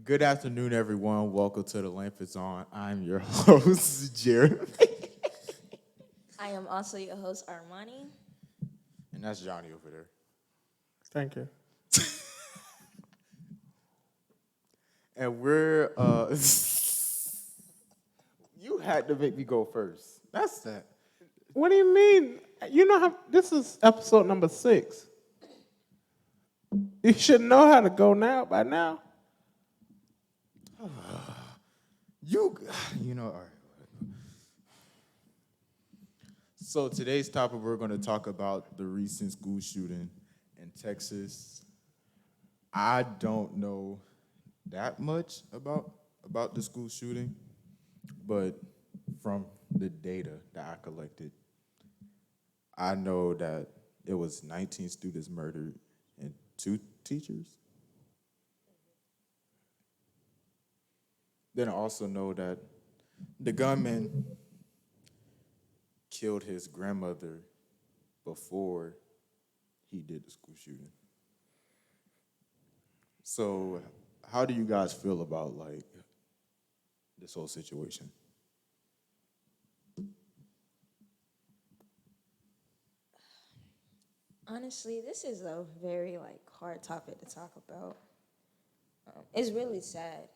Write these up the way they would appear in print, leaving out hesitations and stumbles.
Good afternoon, everyone. Welcome to The Lamp is On. I'm your host, Jeremy. I am also your host, Armani. And that's Johnnie over there. Thank you. And we're, you had to make me go first. That's that. What do you mean? You know how this is episode number 6. You should know how to go now by now. You know, all right. So today's topic, we're going to talk about the recent school shooting in Texas. I don't know that much about the school shooting, but from the data that I collected, I know that it was 19 students murdered and 2 teachers. Then I also know that the gunman killed his grandmother before he did the school shooting. So, how do you guys feel about like this whole situation? Honestly, this is a very hard topic to talk about. It's really sad.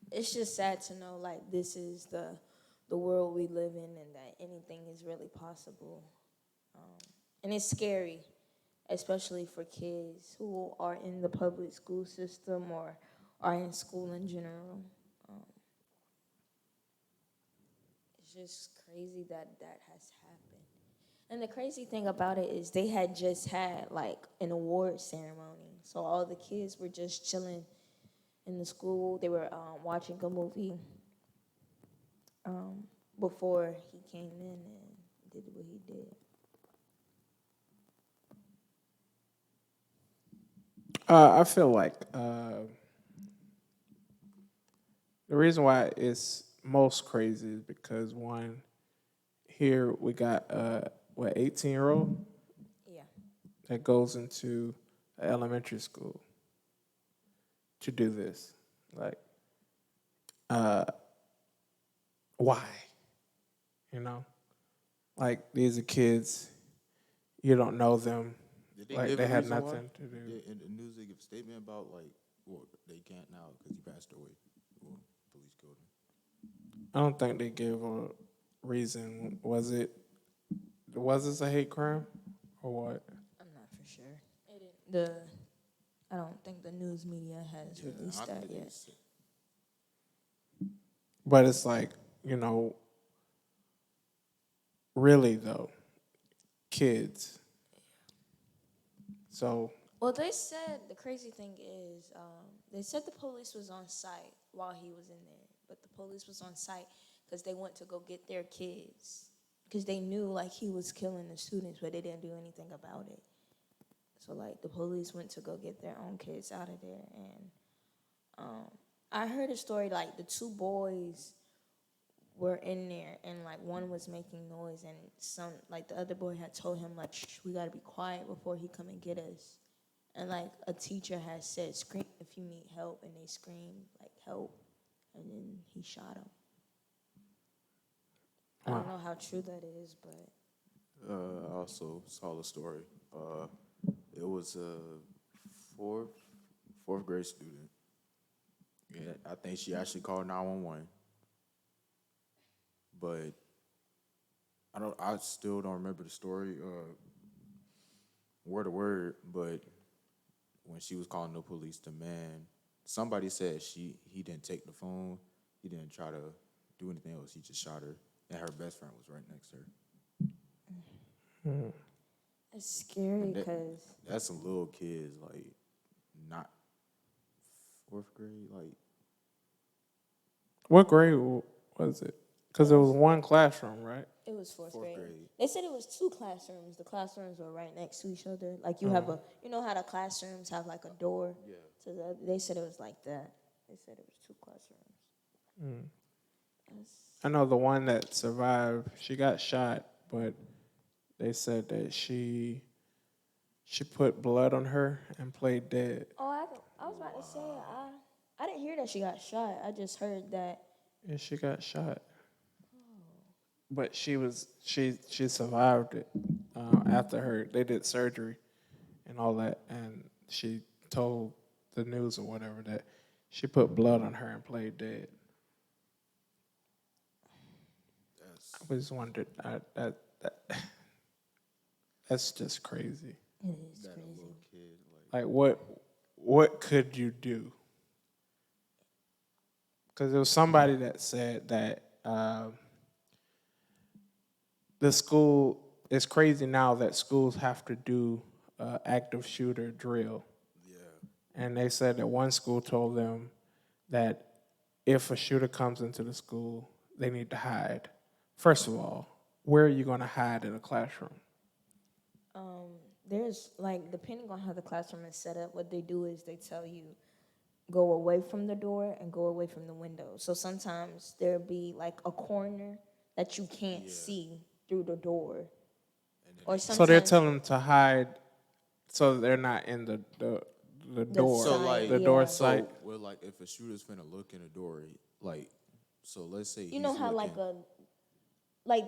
It's just sad to know this is the world we live in and that anything is really possible. And it's scary, especially for kids who are in the public school system or are in school in general. Um, it's just crazy that that has happened. And the crazy thing about it is they had just had an award ceremony. So all the kids were just chilling in the school. They were watching a movie before he came in and did what he did. I feel like the reason why it's most crazy is because one, here we got 18-year-old Yeah. that goes into elementary school to do this. Like, why? You know, like these are kids. You don't know them. Did they Like give they a had reason why? nothing to do. In the news, they give a statement about well, they can't now because he passed away. Well, police killed him. I don't think they gave a reason. Was this a hate crime or what? I'm not for sure. It didn't, I don't think the news media has released that yet. But it's like, really though, kids. So Well, they said the crazy thing is, they said the police was on site while he was in there, but the police was on site because they went to go get their kids because they knew he was killing the students, but they didn't do anything about it. So the police went to go get their own kids out of there, and I heard a story the 2 boys were in there and one was making noise and some the other boy had told him shh, we gotta be quiet before he come and get us. And a teacher has said, scream if you need help, and they screamed help, and then he shot him. I don't know how true that is, but I also saw the story. It was a fourth grade student. Yeah, I think she actually called 911. But I still don't remember the story word to word. But when she was calling the police, the man, somebody said he didn't take the phone. He didn't try to do anything else. He just shot her, and her best friend was right next to her. it's scary because That's some little kids, not 4th grade, what grade was it? Because it was one classroom, right? it was fourth 4th grade. grade. They said it was 2 classrooms. The classrooms were right next to each other. You have you know how the classrooms have a door to the other? They said it was like that. They said it was 2 classrooms. I know the one that survived, she got shot, but they said that she She put blood on her and played dead. Oh, I was about to say I didn't hear that she got shot. I just heard that. And she got shot. But she survived it after they did surgery and all that, and she told the news or whatever that she put blood on her and played dead. I just wondered that's just crazy. It is That a crazy. little kid, like, Like what could you do? Because there was somebody that said that the school, it's crazy now that schools have to do active shooter drill. yeah, And they said that one school told them that if a shooter comes into the school, they need to hide. First of all, where are you going to hide in a classroom? There's like depending on how the classroom is set up, what they do is they tell you go away from the door and go away from the window. So sometimes there'll be like a corner that you can't see through the door. Or So they're sometimes telling them to hide so they're not in the door, So, like, the door yeah. site. so well, like if a shooter's finna look in a door, like, so let's say you know how like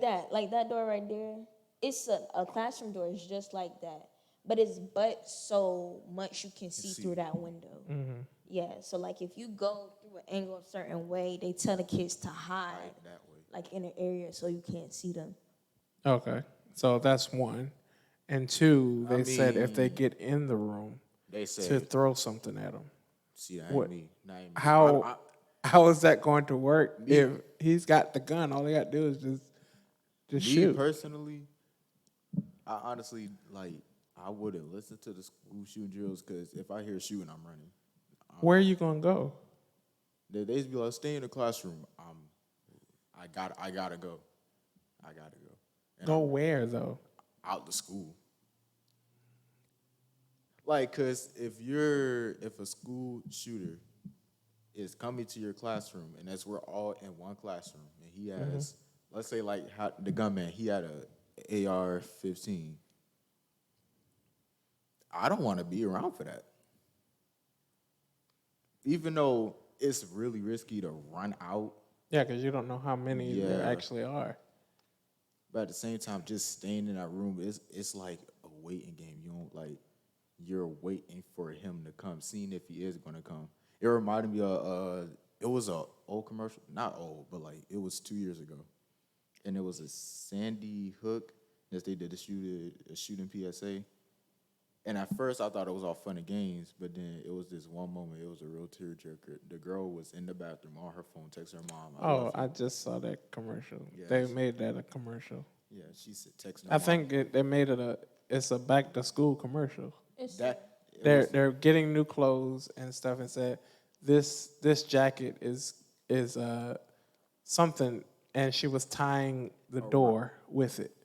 that door right there, it's a classroom door is just like that. But it's but so much you can see through that window. Mm-hmm. Yeah, so like if you go through an angle a certain way, they tell the kids to hide that way. like in an area so you can't see them. Okay, so that's one. And two, they said if they mean, get in the room, They say, to throw something at them. see, that what- ain't me. That ain't me. How how is that going to work Me- if he's got the gun? All he got to do is just Me shoot. personally, I honestly like. I wouldn't listen to the school shooting drills because if I hear shooting, I'm running. Where are you going to go? They just be like, stay in the classroom. I gotta go. I gotta go. And Go where though? out the school. Like, cause if a school shooter is coming to your classroom and that's we're all in one classroom and he has, let's say like the gunman, he had a AR-15. I don't want to be around for that. Even though it's really risky to run out, Yeah, because you don't know how many there Yeah. actually are. but at the same time, just staying in that room it's like a waiting game. You don't like you're waiting for him to come, seeing if he is gonna come. It reminded me of it was a old commercial, not old, but like it was 2 years ago, and it was a Sandy Hook that they did a shooting PSA. And at first, I thought it was all fun and games, but then it was this one moment. It was a real tearjerker. The girl was in the bathroom on her phone, texting her mom. Oh, I just saw that commercial. Yeah, They she- made that a commercial. Yeah, she said texting her I mom. think they made it's a back to school commercial. It's That it They're was- they're getting new clothes and stuff and said this jacket is something, and she was tying the door with it.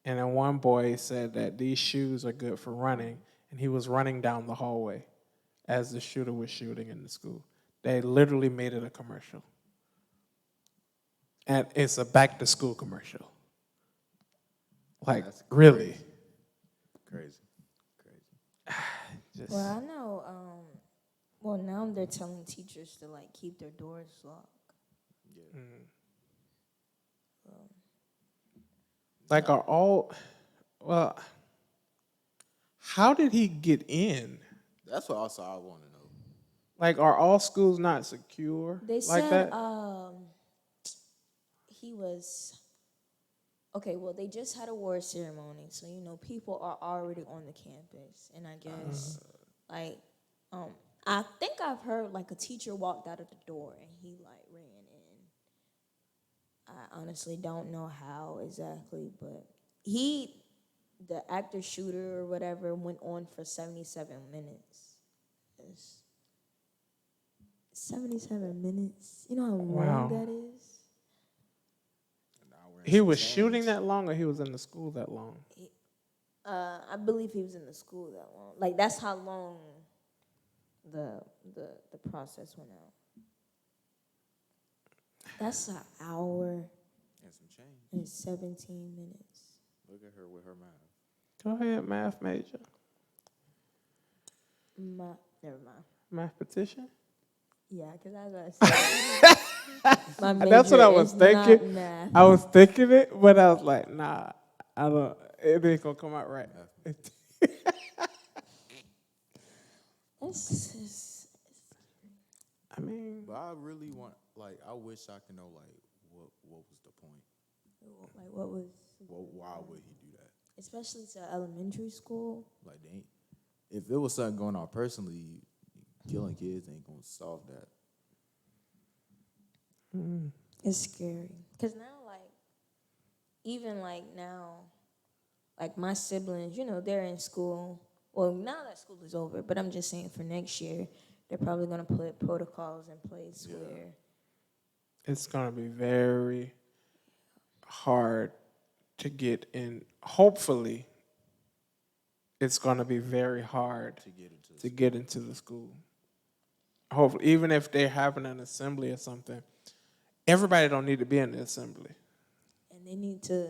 And then one boy said that these shoes are good for running, and he was running down the hallway as the shooter was shooting in the school. They literally made it a commercial. And it's a back to school commercial. Like, That's really? crazy. Just, well, I know. Well, now they're telling teachers to like keep their doors locked. like, are all, well, how did he get in? That's what also I want to know. Like, are all schools not secure They like said that? he was okay. Well, they just had a award ceremony, so you know people are already on the campus, and I guess like I think I've heard like a teacher walked out of the door and he like ran in. I honestly don't know how exactly, but the actor shooter or whatever, went on for 77 minutes. It's 77 minutes. You know how long Wow. that is? An hour and He some was change. shooting that long, or he was in the school that long? I believe he was in the school that long. Like that's how long the process went out. That's an hour and some change. and 17 minutes. Look at her with her mouth. Go ahead, math major. Never mind. Mathematician? Yeah, because I was about to say, my major That's what I was is thinking. not math. I was thinking it, but I was like, nah, I don't. It ain't gonna come out right. It's I mean, But I really want, like, I wish I could know, like, what was the point? like what was, Why would he do that? especially to elementary school. Like, they ain't, if it was something going on personally, killing kids ain't gonna solve that. It's scary. Because now, like, even like now, like my siblings, they're in school. Well, now that school is over, but I'm just saying for next year, they're probably going to put protocols in place where. it's gonna be very hard to get in. Hopefully, it's gonna be very hard to get into the school. Hopefully, even if they're having an assembly or something, everybody don't need to be in the assembly. And they need to.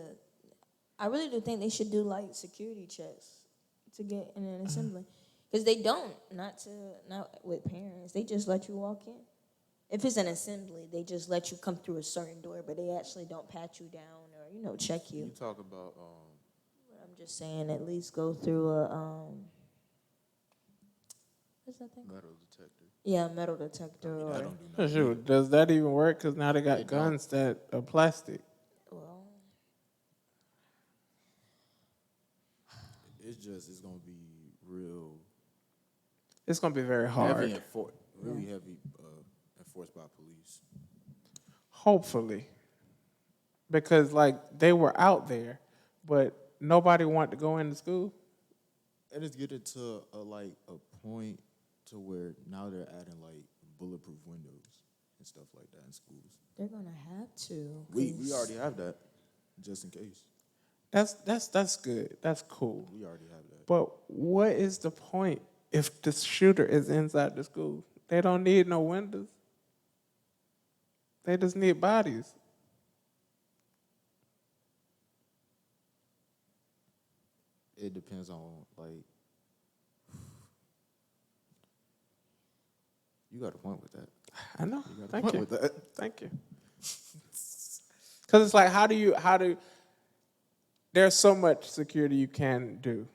I really do think they should do like security checks to get in an assembly, because they don't. Not with parents. They just let you walk in. If it's an assembly, they just let you come through a certain door, but they actually don't pat you down or check you. You talk about I'm just saying, at least go through a what's that thing? metal detector. Yeah, metal detector. I Or don't do nothing. Sure, does that even work? Because now they got It guns that are plastic. well, It's gonna be real It's gonna be very heavy hard. really heavy enforced by police. Hopefully, because like they were out there, but nobody wanted to go into school. And it's getting to a point to where now they're adding like bulletproof windows and stuff like that in schools. they're gonna have to. We 'Cause already have that, just in case. That's good. That's cool. We already have that. But what is the point if the shooter is inside the school? They don't need no windows. They just need bodies. It depends on like. You got a point with that. I know. You got a Thank point you. with that. Thank you. Because it's like, how do, there's so much security you can do,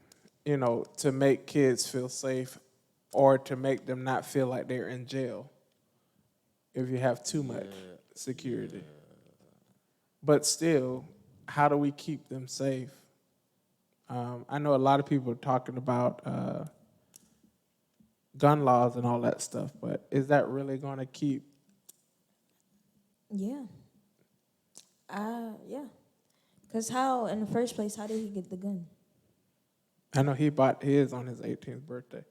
to make kids feel safe or to make them not feel like they're in jail if you have too much security. But still, how do we keep them safe? I know a lot of people are talking about gun laws and all that stuff, but is that really going to keep? Yeah. Yeah. Because how, in the first place, how did he get the gun? I know he bought his on his 18th birthday,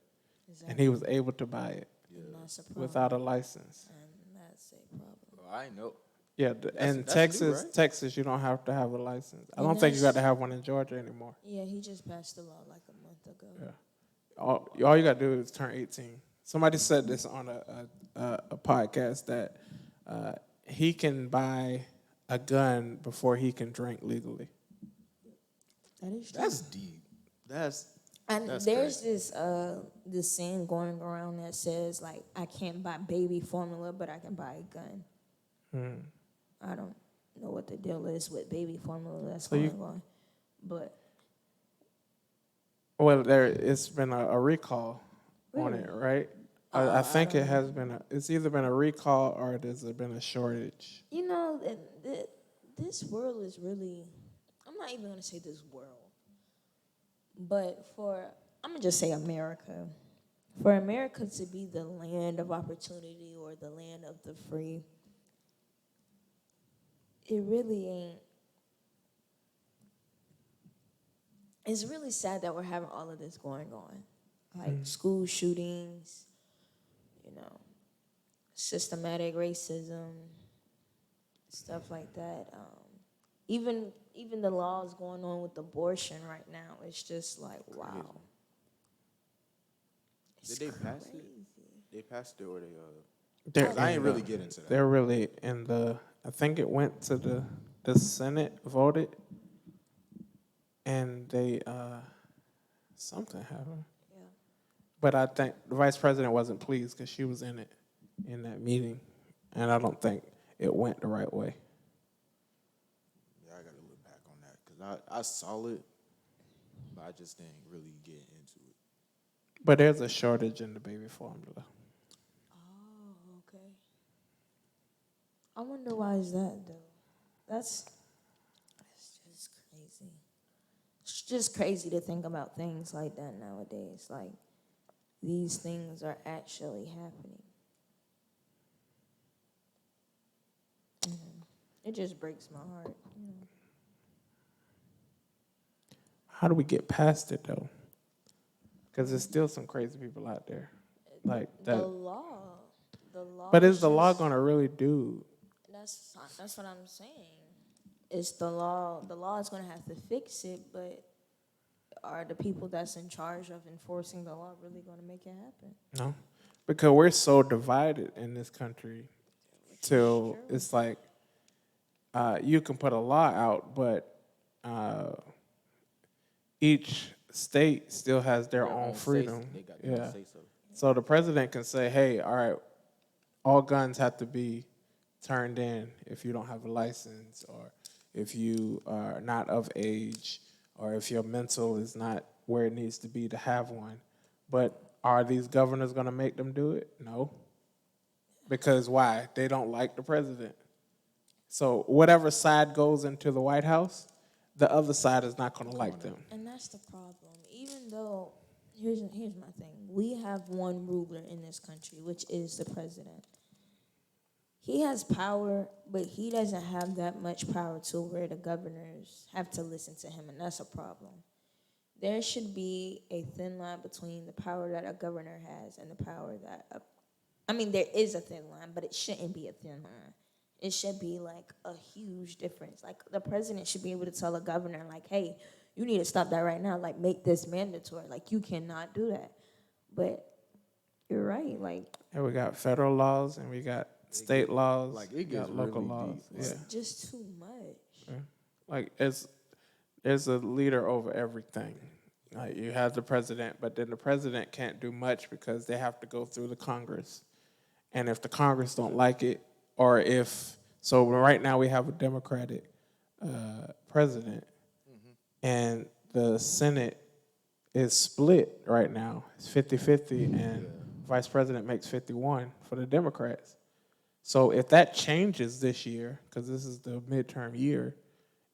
and he was able to buy it And that's a problem. without a license. And that's a problem. Well, I know. Yeah, in Texas, new, right? Texas, you don't have to have a license. I And don't think you got to that's- have one in Georgia anymore. Yeah, he just passed the law like a month ago. Yeah. All you got to do is turn 18. Somebody said this on a podcast that he can buy a gun before he can drink legally. That is true. That's deep. And that's there's this saying going around that says, like, I can't buy baby formula, but I can buy a gun. I don't know what the deal is with baby formula that's going on. But Well, it's been a recall on it, right? I think it has been. It's either been a recall or there's been a shortage. this world is really, I'm not even going to say this world, but I'm going to just say America. For America to be the land of opportunity or the land of the free, it really ain't. It's really sad that we're having all of this going on. Like school shootings, systematic racism, stuff like that. Even the laws going on with abortion right now, it's just like, wow. Did they pass it? They passed it or they They're I in ain't the- really get into that. They're really in the. I think it went to the Senate voted, and they Something happened. Yeah. But I think the vice president wasn't pleased because she was in that meeting, and I don't think it went the right way. Yeah, I got to look back on that because I saw it, but I just didn't really get into it. But there's a shortage in the baby formula. Oh, okay. I wonder why is that though? That's just crazy. It's just crazy to think about things like that nowadays. Like these things are actually happening. It just breaks my heart. How do we get past it though? Because there's still some crazy people out there, like that. The law. But is the law gonna really do? That's what I'm saying. It's the law. The law is gonna have to fix it, but are the people that's in charge of enforcing the law really gonna make it happen? No, because we're so divided in this country. Till it's like you can put a law out, but each state still has their own freedom. They got their own say so. So the president can say, "Hey, all right, all guns have to be turned in if you don't have a license, or if you are not of age, or if your mental is not where it needs to be to have one." But are these governors going to make them do it? No. Because why? They don't like the president. So whatever side goes into the White House, the other side is not going to like them. And that's the problem. Even though, here's my thing. We have one ruler in this country, which is the president. He has power, but he doesn't have that much power to where the governors have to listen to him, and that's a problem. There should be a thin line between the power that a governor has and the power that there is a thin line, but it shouldn't be a thin line. It should be like a huge difference. Like the president should be able to tell a governor, like, hey, you need to stop that right now. Like, make this mandatory. Like, you cannot do that. But you're right. Like, And we got federal laws and we got state laws. Like it gets got local really laws. deep. Yeah. it's just too much. Yeah. Like there's a leader over everything. Like you have the president, but then the president can't do much because they have to go through the Congress. And if the Congress don't like it, or if so, right now we have a Democratic president, and the Senate is split right now. It's 50-50, and Vice President makes 51 for the Democrats. So if that changes this year, because this is the midterm year,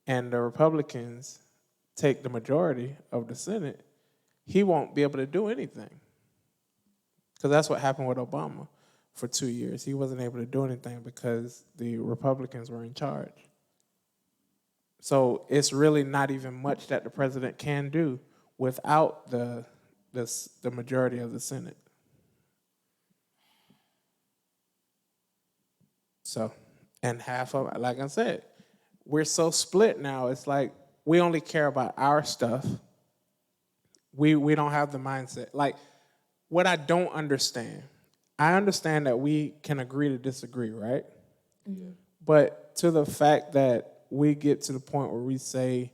and the Republicans take the majority of the Senate, he won't be able to do anything. Because that's what happened with Obama for 2 years. He wasn't able to do anything because the Republicans were in charge. So it's really not even much that the president can do without the majority of the Senate. So, and half of, like I said, we're so split now. It's like we only care about our stuff. We don't have the mindset. Like, what I don't understand, I understand that we can agree to disagree, right? Mm-hmm. But to the fact that we get to the point where we say,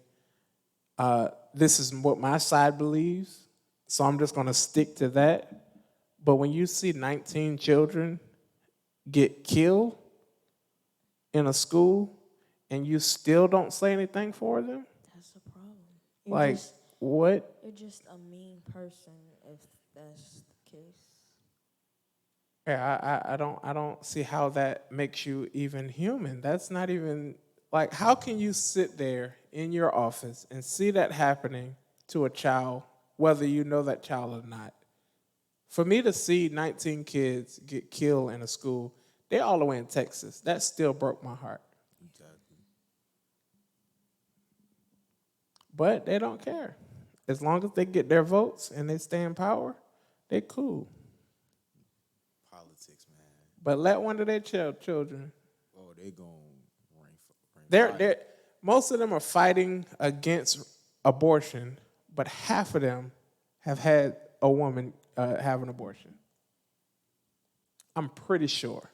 this is what my side believes, so I'm just going to stick to that. But when you see 19 children get killed in a school and you still don't say anything for them, That's the problem. What? You're just a mean person if that's the case. Yeah, I don't see how that makes you even human. That's not even, like, how can you sit there in your office and see that happening to a child, whether you know that child or not? For me to see 19 kids get killed in a school, they're all the way in Texas. That still broke my heart. Exactly. But they don't care. As long as they get their votes and they stay in power, they cool. Politics, man. But let one of their children. Oh, they gonna rain They're most of them are fighting against abortion, but half of them have had a woman have an abortion. I'm pretty sure.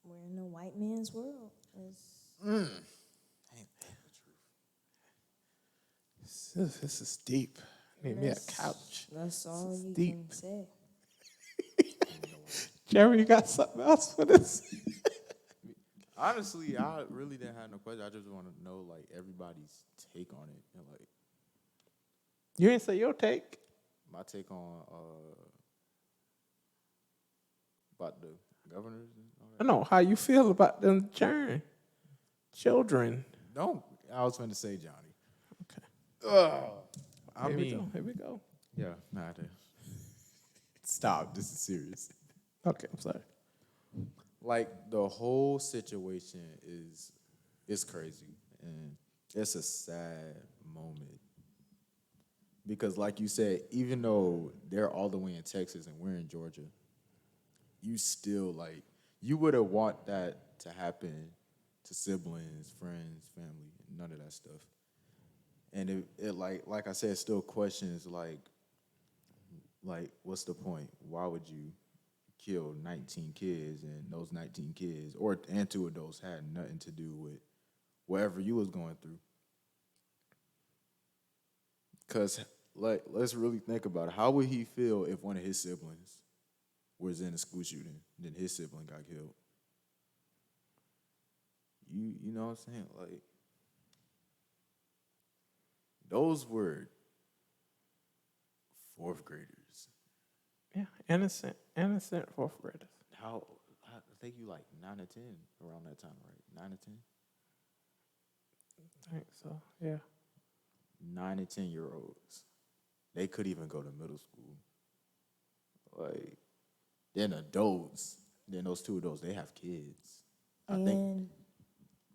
We're in a white man's world. Ain't that the truth? This is deep. Need me a couch. That's all you deep. can say. Jerry, you got something else for this? Honestly, I really didn't have no question. I just want to know like everybody's take on it and like You ain't say your take. my take on about the governors and all I that. know how you feel about them children. Don't. I was going to say Johnny. Okay. I Here mean, we go. yeah, nah. Stop. This is serious. Okay, I'm sorry. Like the whole situation is crazy and it's a sad moment because, like you said, even though they're all the way in Texas and we're in Georgia, you still like you wouldn't want that to happen to siblings, friends, family, none of that stuff. And it like I said, still questions like what's the point? Why would you kill 19 kids and those 19 kids and 2 adults had nothing to do with whatever you was going through? Because let's really think about it. How would he feel if one of his siblings was in a school shooting, then his sibling got killed? You know what I'm saying? Like, those were 4th graders. Yeah, innocent fourth graders. How I think you like 9 or 10 around that time, right? 9 or 10? I think so. Yeah. 9 and 10-year-olds. They could even go to middle school. Like, then adults, then those 2 adults, they have kids. I think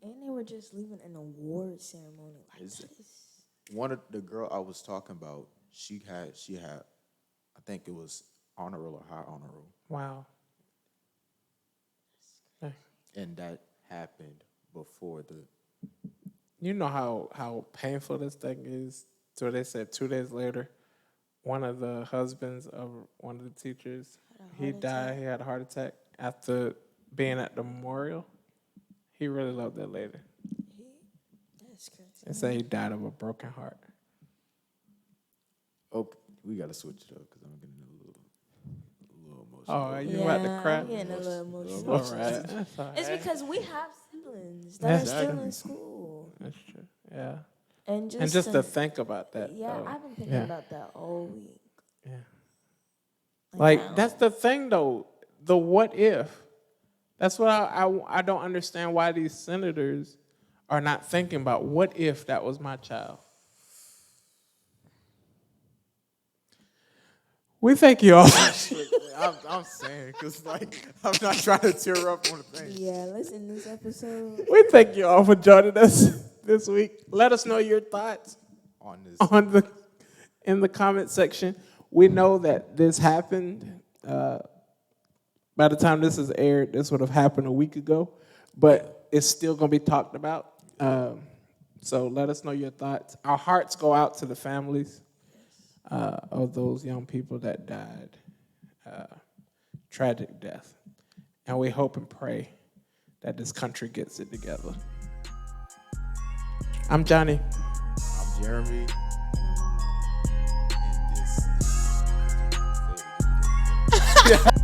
And they were just leaving an award ceremony. Like, Is that it- is, one of the girl I was talking about, she had, I think it was honor roll or high honor roll. Wow. Yeah. And that happened before the, You know how painful this thing is. So they said 2 days later, one of the husbands of one of the teachers, he died. He had a heart attack after being at the memorial. He really loved that lady. that's crazy. They say he died of a broken heart. okay, we got to switch it up because I'm getting a little emotional. Oh, are you about to cry? I'm getting a little emotional. All right. That's all It's right. because we have siblings that are still Exactly. in school. That's true. Yeah. And And just to think about that. yeah, though. I've been thinking Yeah. about that all week. Yeah. Wow. Like, that's the thing, though. The what if. That's what I don't understand why these senators are not thinking about what if that was my child. We thank you all. I'm saying, because, like, I'm not trying to tear up on the thing. Yeah, listen, this episode. We thank you all for joining us this week. Let us know your thoughts On this. in the comment section. We know that this happened. By the time this is aired, this would have happened a week ago, but it's still going to be talked about. So let us know your thoughts. Our hearts go out to the families of those young people that died. Tragic death. And we hope and pray that this country gets it together. I'm Johnnie. I'm Jeremy. And this is...